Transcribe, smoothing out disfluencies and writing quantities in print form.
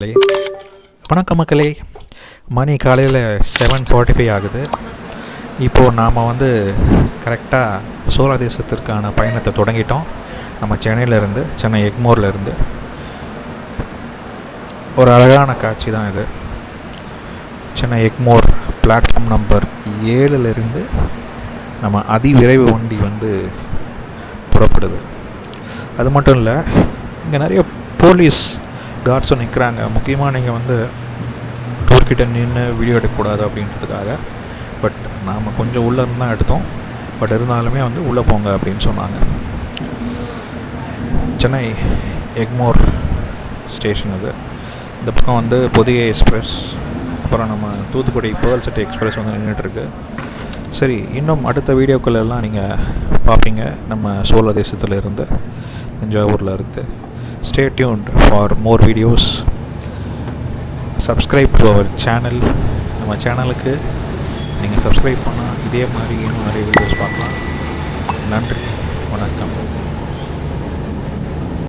மக்களே, வணக்கம் மக்களே. மணி காலையில் 7:45 ஆகுது. இப்போது நாம் கரெக்டாக சோழ தேசத்திற்கான பயணத்தை தொடங்கிட்டோம். நம்ம சென்னையிலேருந்து, சென்னை எக்மோர்லேருந்து. ஒரு அழகான காட்சி தான் இது. சென்னை எக்மோர் பிளாட்ஃபார்ம் நம்பர் 7லேருந்து நம்ம அதிவிரைவு வண்டி புறப்படுது. அது மட்டும் இல்லை, இங்கே நிறைய போலீஸ் கார்ட்ஸும் நிற்கிறாங்க. முக்கியமாக நீங்கள் டோர்கிட்ட நின்று வீடியோ எடுக்கக்கூடாது அப்படின்றதுக்காக. பட் நாம் கொஞ்சம் உள்ளே இருந்து தான் எடுத்தோம். பட் இருந்தாலுமே உள்ளே போங்க அப்படின்னு சொன்னாங்க. சென்னை எக்மோர் ஸ்டேஷன் இது. இந்த பக்கம் பொதிகை எக்ஸ்பிரஸ், அப்புறம் நம்ம தூத்துக்குடி பேர்ல் சிட்டி எக்ஸ்பிரஸ் நின்றுட்டுருக்கு. சரி, இன்னும் அடுத்த வீடியோக்களெல்லாம் நீங்கள் பார்ப்பீங்க நம்ம சோழ தேசத்தில் இருந்து, தஞ்சாவூரில் இருந்து. Stay tuned for more videos. Subscribe to our channel. நம்ம சேனலுக்கு நீங்கள் சப்ஸ்கிரைப் பண்ணால் இதே மாதிரி இன்னும் நிறைய வீடியோஸ் பார்க்கலாம். நன்றி, வணக்கம்.